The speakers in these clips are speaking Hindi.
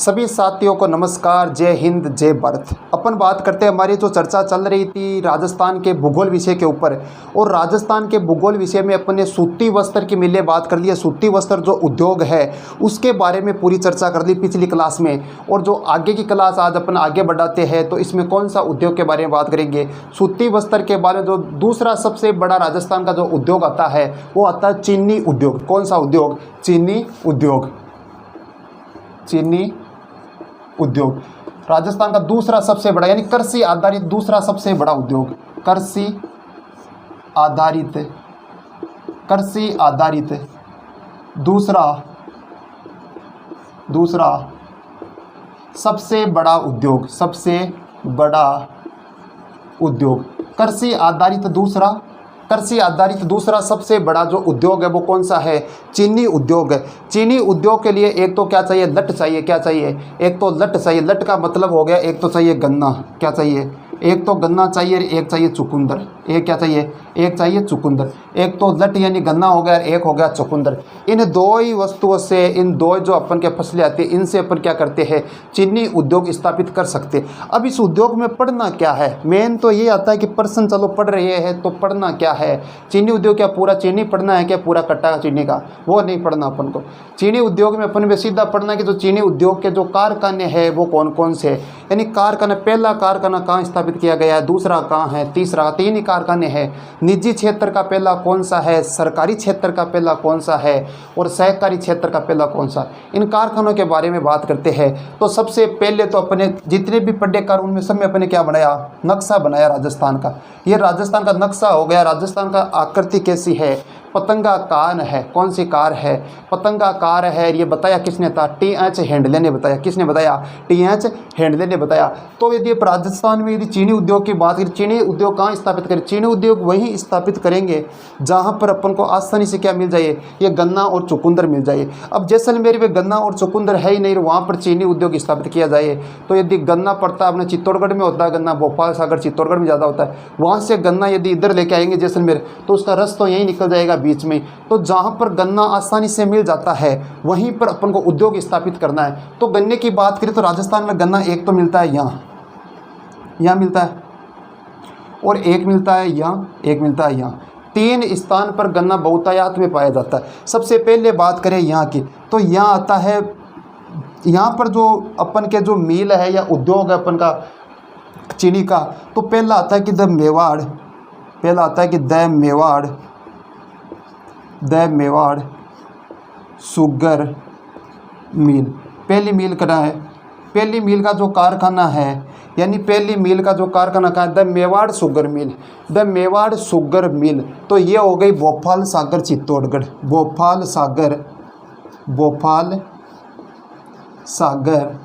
सभी साथियों को नमस्कार, जय हिंद, जय भारत। अपन बात करते हैं, हमारी जो चर्चा चल रही थी राजस्थान के भूगोल विषय के ऊपर, और राजस्थान के भूगोल विषय में अपन ने सूती वस्त्र की मिलें बात कर ली है। सूती वस्त्र जो उद्योग है उसके बारे में पूरी चर्चा कर ली पिछली क्लास में, और जो आगे की क्लास आज अपन आगे बढ़ाते हैं तो इसमें कौन सा उद्योग के बारे में बात करेंगे। सूती वस्त्र के बारे में जो दूसरा सबसे बड़ा राजस्थान का जो उद्योग आता है वो आता है चीनी उद्योग। कौन सा उद्योग? चीनी उद्योग। चीनी उद्योग राजस्थान का दूसरा सबसे बड़ा, यानी कृषि आधारित दूसरा सबसे बड़ा उद्योग। कृषि आधारित दूसरा सबसे बड़ा उद्योग। कृषि आधारित दूसरा सबसे बड़ा जो उद्योग है वो कौन सा है? चीनी उद्योग है। चीनी उद्योग के लिए एक तो क्या चाहिए? लट चाहिए। क्या चाहिए? एक तो लट चाहिए। लट का मतलब हो गया एक तो चाहिए गन्ना। क्या चाहिए? एक तो गन्ना चाहिए, एक चाहिए चुकंदर। एक क्या चाहिए? एक चाहिए चुकंदर। एक तो लट यानी गन्ना हो गया, एक हो गया चुकंदर। इन दो ही वस्तुओं से, इन दो जो अपन के फसलें आती है, इनसे अपन क्या करते हैं? चीनी उद्योग स्थापित कर सकते हैं। अब इस उद्योग में पढ़ना क्या है? मेन तो ये आता है कि पर्सन चलो पढ़ रहे हैं तो पढ़ना क्या है? चीनी उद्योग क्या पूरा चीनी पढ़ना है? क्या पूरा कट्टा चीनी का? वो नहीं पढ़ना अपन को। चीनी उद्योग में अपन में सीधा पढ़ना कि जो चीनी उद्योग के जो कारखाने हैं वो कौन कौन से, यानी कारखाना, पहला कारखाना कहाँ स्थापित किया गया है, दूसरा कहाँ है, तीसरा, तीन ही कारखाने हैं। निजी क्षेत्र का पहला कौन सा है, सरकारी क्षेत्र का पहला कौन सा है, और सहकारी क्षेत्र का पहला कौन सा। इन कारखानों के बारे में बात करते हैं तो सबसे पहले तो अपने जितने भी पढ़ेकार उनमें सब में अपने क्या बनाया? नक्शा बनाया राजस्थान का। ये राजस्थान का नक्शा हो गया। राजस्थान का आकृति कैसी है? पतंगाकार है। कौन सी कार है? पतंगाकार है। ये बताया किसने था? टी.एच. हेंडले ने बताया। किसने बताया? टी.एच. हेंडले ने बताया। तो यदि राजस्थान में यदि चीनी उद्योग की बात करें, चीनी उद्योग कहाँ स्थापित करें? चीनी उद्योग वहीं स्थापित करेंगे जहाँ पर अपन को आसानी से क्या मिल जाए? ये गन्ना और चुकंदर मिल जाए। अब जैसलमेर में गन्ना और चुकंदर है ही नहीं, वहाँ पर चीनी उद्योग स्थापित किया जाए तो यदि गन्ना पड़ता है अपने चित्तौड़गढ़ में होता है, गन्ना भोपाल, सागर, चित्तौड़गढ़ में ज़्यादा होता है, वहाँ से गन्ना यदि इधर लेके आएंगे जैसलमेर तो उसका रस तो यहीं निकल जाएगा बीच में। तो जहाँ पर गन्ना आसानी से मिल जाता है वहीं पर अपन को उद्योग स्थापित करना है। तो गन्ने की बात करें तो राजस्थान में गन्ना एक तो मिलता है यहाँ मिलता है, और एक मिलता है यहाँ, एक मिलता है यहाँ। तीन स्थान पर गन्ना बहुतायत में पाया जाता है। सबसे पहले बात करें यहाँ की तो यहाँ आता है, यहाँ पर जो अपन के जो मिल है या उद्योग है अपन का चीनी का, तो पहला आता है कि द मेवाड़ शुगर मिल। पहली मिल कहाँ है? पहली मिल का जो कारखाना है, यानी पहली मिल का जो कारखाना कहाँ है? The Mewar sugar mill. The Mewar sugar मिल। तो ये हो गई भोपाल, सागर, चित्तौड़गढ़। भोपाल, सागर,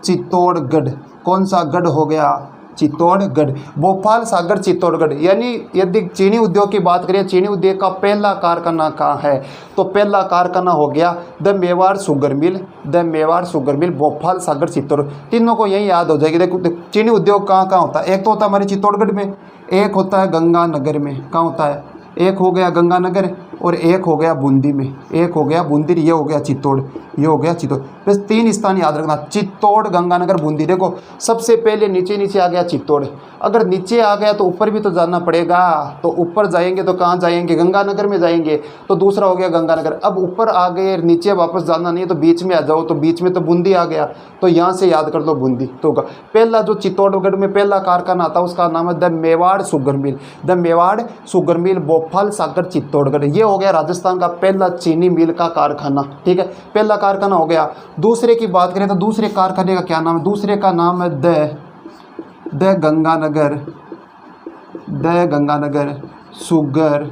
चित्तौड़गढ़। कौन सा गढ़ हो गया? चित्तौड़गढ़। भोपाल, सागर, चित्तौड़गढ़। यानी यदि चीनी उद्योग की बात करें, चीनी उद्योग का पहला कारखाना कहाँ है? तो पहला कारखाना हो गया the Mewar sugar mill. Bhopal, Sagar, Chittorgarh. तीनों को यही याद हो जाएगी। देखो चीनी उद्योग कहाँ कहाँ होता है? एक तो होता है हमारे चित्तौड़गढ़ में, एक होता है गंगानगर में। कहाँ होता है? एक हो गया गंगानगर और एक हो गया बूंदी में। एक हो गया बूंदी, ये हो गया चित्तौड़, ये हो गया चित्तौड़। बस तीन स्थान याद रखना, चित्तौड़, गंगानगर, बूंदी। देखो सबसे पहले नीचे आ गया चित्तौड़। अगर नीचे आ गया तो ऊपर भी तो जाना पड़ेगा, तो ऊपर जाएंगे तो कहाँ जाएंगे? गंगानगर में जाएंगे। तो दूसरा हो गया गंगानगर। अब ऊपर आ गए, नीचे वापस जाना नहीं है तो बीच में आ जाओ, तो बीच में तो बूंदी आ गया, तो यहाँ से याद कर लो बूंदी। तो पहला जो चित्तौड़गढ़ में पहला कारखाना आता है उसका नाम है the Mewar sugar mill. The Mewar sugar mill, Bhopal, Sagar, Chittorgarh. ये हो गया राजस्थान का पहला चीनी मिल का कारखाना। ठीक है, पहला कारखाना हो गया। दूसरे की बात करें तो दूसरे कारखाने का क्या नाम है? दूसरे का नाम है the Ganganagar sugar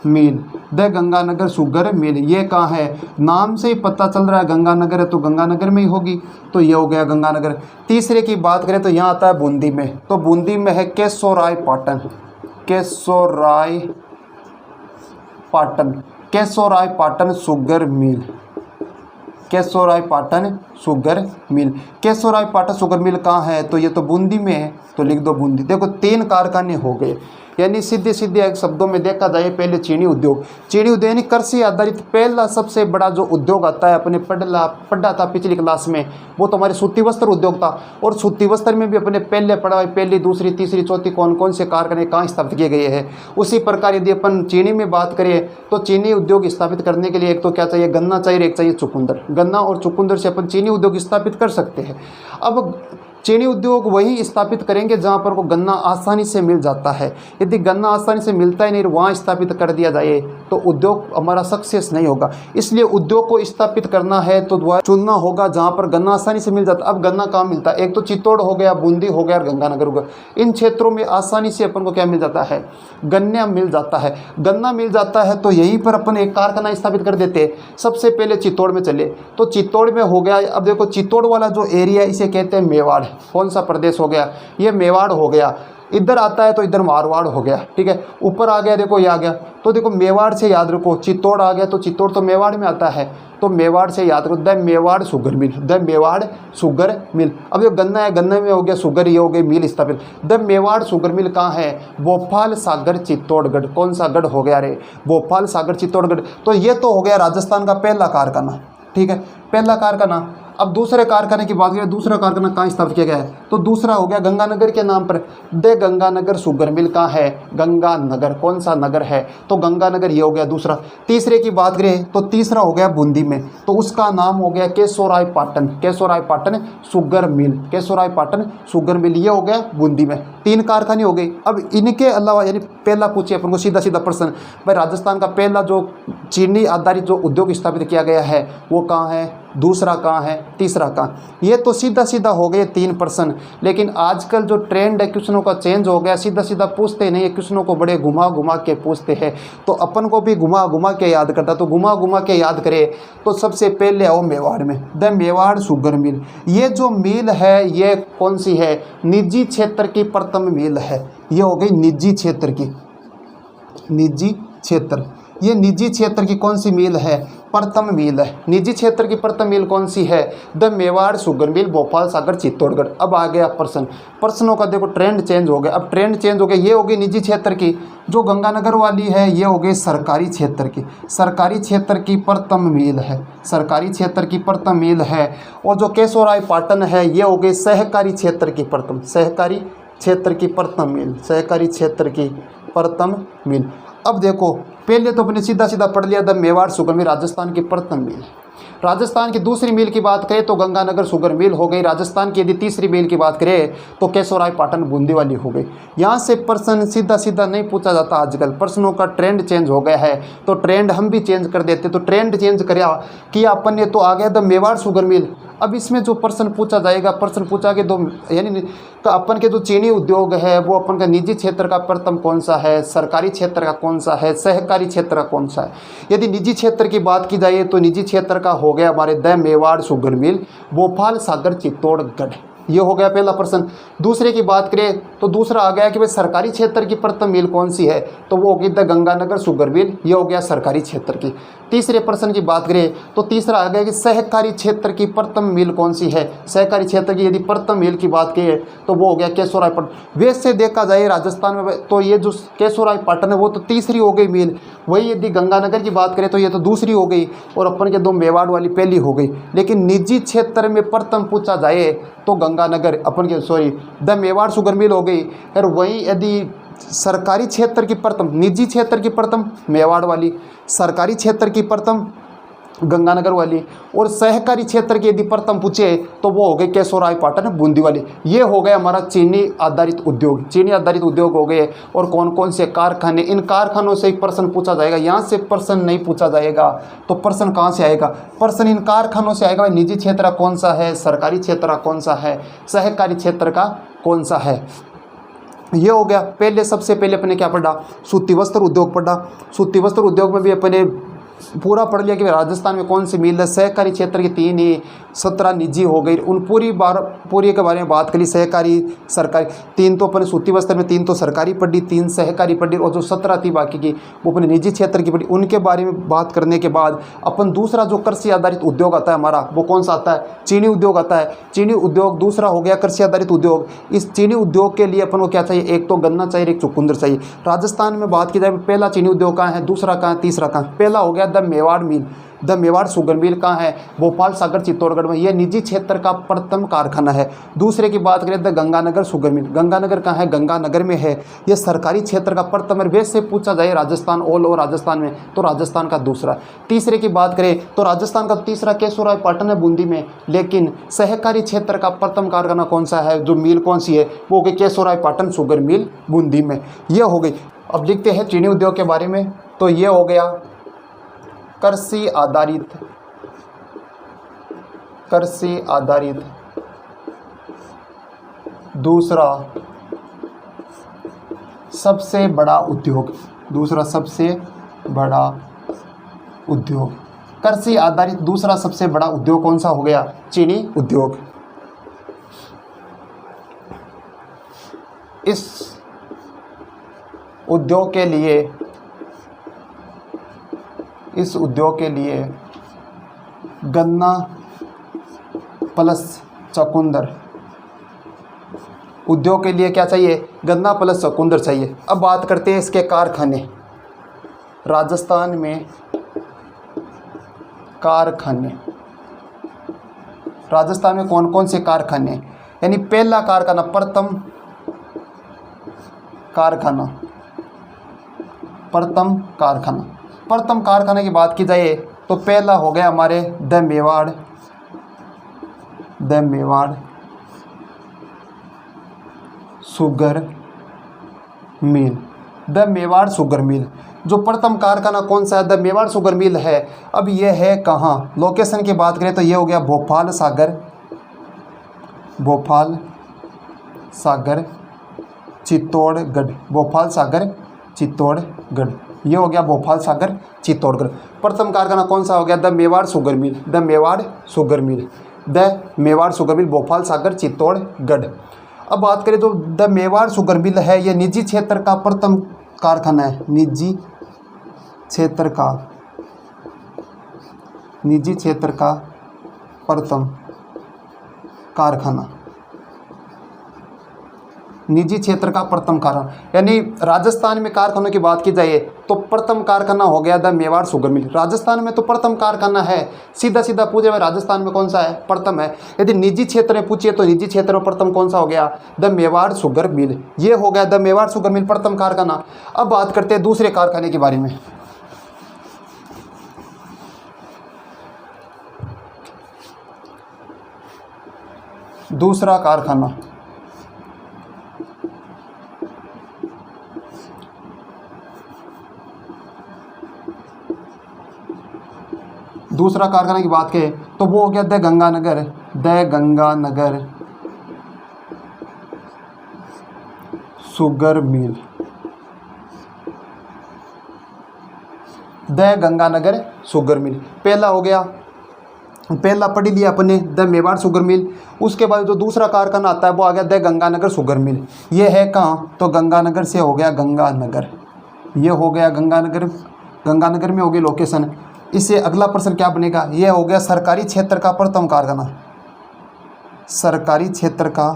mill. The Ganganagar sugar mill. ये कहाँ है? नाम से ही पता चल रहा है गंगानगर है तो गंगानगर में ही होगी, तो ये हो गया गंगानगर। तीसरे की बात करें तो यहाँ आता है बूंदी में। तो बूंदी में है Keshoraipatan sugar mill. Keshoraipatan sugar mill कहाँ है? तो ये तो बूंदी में है, तो लिख दो बूंदी। देखो तीन कारखाने हो गए। यानी सीधे सीधे एक शब्दों में देखा जाए पहले चीनी उद्योग यानी कृषि आधारित पहला सबसे बड़ा जो उद्योग आता है, अपने पढ़ा था पिछली क्लास में, वो तो हमारे सूती वस्त्र उद्योग था। और सूती वस्त्र में भी अपने पहले पढ़ा है पहली दूसरी तीसरी चौथी कौन कौन से कारखाने कहाँ स्थापित किए गए हैं। उसी प्रकार यदि अपन चीनी में बात करें तो चीनी उद्योग स्थापित करने के लिए एक तो क्या चाहिए, गन्ना चाहिए, एक चाहिए चुकंदर। गन्ना और चुकंदर से अपन चीनी उद्योग स्थापित कर सकते हैं। अब चीनी उद्योग वहीं स्थापित करेंगे जहां पर को गन्ना आसानी से मिल जाता है। यदि गन्ना आसानी से मिलता ही नहीं, वहाँ स्थापित कर दिया जाए तो उद्योग हमारा सक्सेस नहीं होगा। इसलिए उद्योग को स्थापित करना है तो द्वार चुनना होगा जहाँ पर गन्ना आसानी से मिल जाता है। अब गन्ना कहाँ मिलता है, एक तो चित्तौड़ हो गया, बूंदी हो गया और गंगानगर हो गया। इन क्षेत्रों में आसानी से अपन को क्या मिल जाता है, गन्ना मिल जाता है। गन्ना मिल जाता है तो यहीं पर अपन एक कारखाना स्थापित कर देते हैं। सबसे पहले चित्तौड़ में चले तो चित्तौड़ में हो गया। अब देखो चित्तौड़ वाला जो एरिया इसे कहते हैं मेवाड़। कौन सा प्रदेश हो गया, ये मेवाड़ हो गया। इधर आता है तो इधर मारवाड़ हो गया, ठीक है। ऊपर आ गया, देखो ये आ गया। तो देखो मेवाड़ से याद रखो, चित्तौड़ आ गया तो चित्तौड़ तो मेवाड़ में आता है, तो मेवाड़ से याद रखो the Mewar sugar mill, the Mewar sugar मिल। अब ये गन्ना है, गन्ने में हो गया शुगर, ये हो गई मिल स्थापित। द मेवाड़ शुगर मिल कहाँ है, भोपाल सागर चित्तौड़गढ़। कौन सा गढ़ हो गया रे, भोपाल सागर चित्तौड़गढ़। तो ये तो हो गया राजस्थान का पहला कारखाना, ठीक है, पहला कारखाना। अब दूसरे कारखाने की बात करें, दूसरा कारखाना कहाँ स्थापित किया गया है, तो दूसरा हो गया गंगानगर के नाम पर। द गंगानगर शुगर मिल कहाँ है, गंगानगर। कौन सा नगर है, तो गंगानगर, ये हो गया दूसरा। तीसरे की बात करें तो तीसरा हो गया बूंदी में, तो उसका नाम हो गया Keshorai Patan, Keshorai Patan sugar mill, Keshorai Patan sugar mill, ये हो गया बूंदी में। 3 कारखाने हो गए। अब इनके अलावा यानी पहला पूछिए अपन को सीधा सीधा प्रश्न, भाई राजस्थान का पहला जो चीनी आधारित जो उद्योग स्थापित किया गया है वो कहाँ है, दूसरा कहाँ है, तीसरा कहाँ। ये तो सीधा सीधा हो गए 3 प्रश्न। लेकिन आजकल जो ट्रेंड है क्वेश्चनों का चेंज हो गया, सीधा सीधा पूछते नहीं है, क्वेश्चनों को बड़े घुमा घुमा के पूछते हैं। तो अपन को भी घुमा घुमा के याद करता, तो घुमा घुमा के याद करे तो सबसे पहले आओ मेवाड़ में, द मेवाड़ शुगर मिल। ये जो मिल है ये कौन सी है, निजी क्षेत्र की प्रथम मिल है। ये हो गई निजी क्षेत्र की, निजी क्षेत्र, ये निजी क्षेत्र की कौन सी मिल है, प्रथम मिल है। निजी क्षेत्र की प्रथम मिल कौन सी है, the Mewar sugar mill, Bhopal Sagar Chittorgarh. अब आ गया प्रश्न, प्रश्नों का देखो ट्रेंड चेंज हो गया। अब ट्रेंड चेंज हो गया, ये होगी निजी क्षेत्र की, जो गंगानगर वाली है ये हो गई सरकारी क्षेत्र की, सरकारी क्षेत्र की प्रथम मिल है, सरकारी क्षेत्र की प्रथम मिल है। और जो केशोराय पाटन है ये हो गई सहकारी क्षेत्र की प्रथम, सहकारी क्षेत्र की प्रथम मिल, सहकारी क्षेत्र की प्रथम मिल। अब देखो पहले तो अपने सीधा सीधा पढ़ लिया द मेवाड़ शुगर मिल राजस्थान की प्रथम मिल। राजस्थान की दूसरी मिल की बात करें तो गंगानगर शुगर मिल हो गई। राजस्थान की यदि तीसरी मिल की बात करें तो केशोराय पाटन बूंदी वाली हो गई। यहाँ से प्रश्न सीधा सीधा नहीं पूछा जाता, आजकल प्रश्नों का ट्रेंड चेंज हो गया है, तो ट्रेंड हम भी चेंज कर देते। तो ट्रेंड चेंज किया अपन ने, तो आ गया द मेवाड़ शुगर मिल। अब इसमें जो प्रश्न पूछा जाएगा, प्रश्न पूछा के दो यानी तो अपन के जो चीनी उद्योग है वो अपन का निजी क्षेत्र का प्रथम कौन सा है, सरकारी क्षेत्र का कौन सा है, सहकारी क्षेत्र का कौन सा है। यदि निजी क्षेत्र की बात की जाए तो निजी क्षेत्र का हो गया हमारे the Mewar sugar mill, Bhopal Sagar Chittorgarh. ये हो गया पहला प्रश्न। दूसरे की बात करें तो दूसरा आ गया कि भाई सरकारी क्षेत्र की प्रथम मिल कौन सी है, तो वो होगी द गंगानगर शुगर मिल, ये हो गया सरकारी क्षेत्र की। तीसरे प्रश्न की बात करें तो तीसरा आ गया कि सहकारी क्षेत्र की प्रथम मिल कौन सी है, सहकारी क्षेत्र की यदि प्रथम मिल की बात की तो वो हो गया केशोराय पाटन। वैसे देखा जाए राजस्थान में तो ये जो केशोराय पाटन है वो तो तीसरी हो गई मिल, वही यदि गंगानगर की बात करें तो ये तो दूसरी हो गई, और अपन के दो मेवाड़ वाली पहली हो गई। लेकिन निजी क्षेत्र में प्रथम पूछा जाए तो गंगानगर अपन के द मेवाड़ शुगर मिल हो गई। और वहीं यदि सरकारी क्षेत्र की प्रथम, निजी क्षेत्र की प्रथम मेवाड़ वाली, सरकारी क्षेत्र की प्रथम गंगानगर वाली, और सहकारी क्षेत्र की यदि प्रथम पूछे तो वो हो गए केशोराय पाटन बूंदी वाली। ये हो गया हमारा चीनी आधारित उद्योग, चीनी आधारित उद्योग हो गए। और कौन कौन से कारखाने, इन कारखानों से एक प्रश्न पूछा जाएगा, यहाँ से प्रश्न नहीं पूछा जाएगा। तो प्रश्न कहाँ से आएगा, प्रश्न इन कारखानों से आएगा। निजी क्षेत्र कौन सा है, सरकारी क्षेत्र कौन सा है, सहकारी क्षेत्र का कौन सा है। ये हो गया। पहले सबसे पहले अपने क्या पढ़ा, सूती वस्त्र उद्योग पढ़ा। सूती वस्त्र उद्योग में भी अपने पूरा पढ़ लिया कि राजस्थान में कौन सी मिल है, सहकारी क्षेत्र की 3 ही, 17 निजी हो गई। उन पूरी के बारे में बात करी, सहकारी सरकारी, 3 तो अपने सूती वस्त्र में 3 तो सरकारी पढ़ी, 3 सहकारी पढ़ी, और जो 17 थी बाकी की वो अपने निजी क्षेत्र की पढ़ी। उनके बारे में बात करने के बाद अपन दूसरा जो कृषि आधारित उद्योग आता है हमारा, वो कौन सा आता है? चीनी उद्योग आता है। चीनी उद्योग दूसरा हो गया कृषि आधारित उद्योग। इस चीनी उद्योग के लिए अपन को क्या चाहिए? एक तो गन्ना चाहिए, एक चुकंदर चाहिए। राजस्थान में बात की जाए पहला चीनी उद्योग कहाँ है, दूसरा कहाँ है, तीसरा कहाँ है? पहला हो गया the Mewar mill. The Mewar sugar मिल कहाँ है? भोपाल सागर चित्तौड़गढ़ में। यह निजी क्षेत्र का प्रथम कारखाना है। दूसरे की बात करें the Ganganagar sugar mill. Ganganagar कहाँ है? गंगानगर में है। यह सरकारी क्षेत्र का प्रथम है। वैसे पूछा जाए राजस्थान, ऑल ओवर राजस्थान में, तो राजस्थान का दूसरा। तीसरे की बात करें तो राजस्थान का तीसरा केशोराय पाटन है बूंदी में। लेकिन सहकारी क्षेत्र का प्रथम कारखाना कौन सा है, जो मिल कौन सी है? वो हो गई केशोराय पाटन शुगर मिल बूंदी में। यह हो गई। अब लिखते हैं चीनी उद्योग के बारे में। तो यह हो गया कृषि आधारित दूसरा सबसे बड़ा उद्योग। दूसरा सबसे बड़ा उद्योग, कृषि आधारित दूसरा सबसे बड़ा उद्योग कौन सा हो गया? चीनी उद्योग। इस उद्योग के लिए गन्ना प्लस चुकंदर उद्योग के लिए क्या चाहिए? गन्ना प्लस चुकंदर चाहिए। अब बात करते हैं इसके कारखाने। राजस्थान में कारखाने, राजस्थान में कौन कौन से कारखाने? यानी पहला कारखाना, प्रथम कारखाने की बात की जाए तो पहला हो गया हमारे the Mewar sugar mill. The Mewar sugar मिल जो प्रथम कारखाना कौन सा है? द मेवाड़ शुगर मिल है। अब यह है कहाँ? लोकेशन की बात करें तो यह हो गया भोपाल सागर चित्तौड़गढ़। ये हो गया भोपाल सागर चित्तौड़गढ़। प्रथम कारखाना कौन सा हो गया? The Mewar sugar mill Bhopal Sagar Chittorgarh. अब बात करें तो द मेवाड़ शुगर मिल है, यह निजी क्षेत्र का प्रथम कारखाना है। निजी क्षेत्र का प्रथम कारखाना, निजी क्षेत्र का प्रथम कारखाना। यानी राजस्थान में कारखानों की बात की जाए तो प्रथम कारखाना हो गया द मेवाड़ शुगर मिल। राजस्थान में तो प्रथम कारखाना है, सीधा सीधा पूछे हुए राजस्थान में कौन सा है? प्रथम है। यदि निजी क्षेत्र में पूछिए तो निजी क्षेत्र में प्रथम कौन सा हो गया? द मेवाड़ शुगर मिल। ये हो गया द मेवाड़ शुगर मिल प्रथम कारखाना। अब बात करते हैं दूसरे कारखाने के बारे में। दूसरा कारखाना, दूसरा कारखाना की बात करें तो वो हो गया the Ganganagar sugar mill. The Ganganagar sugar mill पहला हो गया, पहला पढ़ लिया अपने द मेवाड़ शुगर मिल। उसके बाद जो दूसरा कारखाना आता है वो आ गया द गंगानगर शुगर मिल। ये है कहाँ? तो गंगानगर से हो गया गंगानगर। ये हो गया गंगानगर में हो गई लोकेशन। इससे अगला प्रश्न क्या बनेगा? यह हो गया सरकारी क्षेत्र का प्रथम कारखाना। सरकारी क्षेत्र का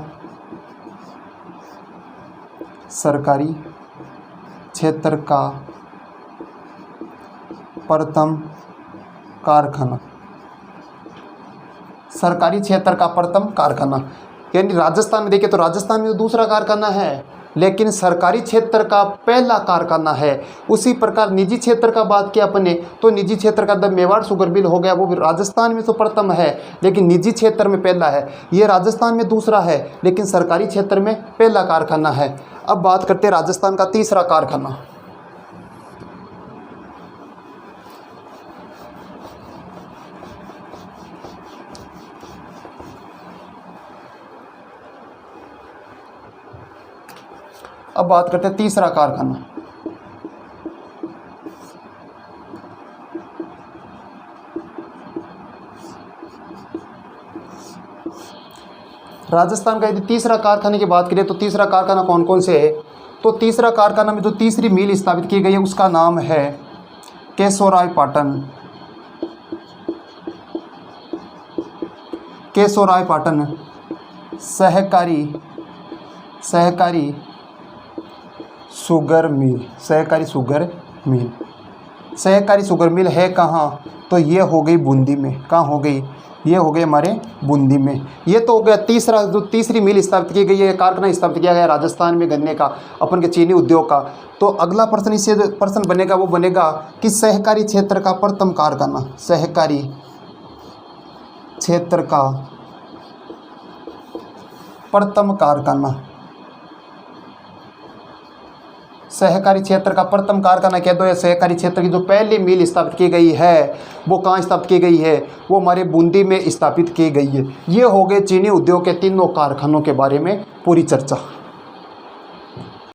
प्रथम कारखाना। सरकारी क्षेत्र का प्रथम कारखाना यानी राजस्थान में देखिए तो राजस्थान में तो दूसरा कारखाना है, लेकिन सरकारी क्षेत्र का पहला कारखाना है। उसी प्रकार निजी क्षेत्र का बात किया अपने तो निजी क्षेत्र का द मेवाड़ शुगर मिल हो गया, वो भी राजस्थान में तो प्रथम है लेकिन निजी क्षेत्र में पहला है। ये राजस्थान में दूसरा है लेकिन सरकारी क्षेत्र में पहला कारखाना है। अब बात करते हैं राजस्थान का तीसरा कारखाना। अब बात करते हैं तीसरा कारखाना। राजस्थान का यदि तीसरा कारखाने की बात करें तो तीसरा कारखाना कौन कौन से है? तो तीसरा कारखाना में जो तीसरी मिल स्थापित की गई है उसका नाम है केशोरायपाटन। केशोरायपाटन सहकारी शुगर मिल। सहकारी शुगर मिल है कहाँ? तो ये हो गई बूंदी में। कहाँ हो गई? ये हो गए हमारे बूंदी में। ये तो हो गया तीसरा, जो तीसरी मिल स्थापित की गई है, कारखाना स्थापित किया गया राजस्थान में गन्ने का, अपन के चीनी उद्योग का। तो अगला प्रश्न इससे जो प्रश्न बनेगा वो बनेगा कि सहकारी क्षेत्र का प्रथम कारखाना, सहकारी क्षेत्र का प्रथम कारखाना, सहकारी क्षेत्र का प्रथम कारखाना कह दो या सहकारी क्षेत्र की जो पहली मिल स्थापित की गई है वो कहाँ स्थापित की गई है? वो हमारे बूंदी में स्थापित की गई है। ये हो गए चीनी उद्योग के तीनों कारखानों के बारे में पूरी चर्चा।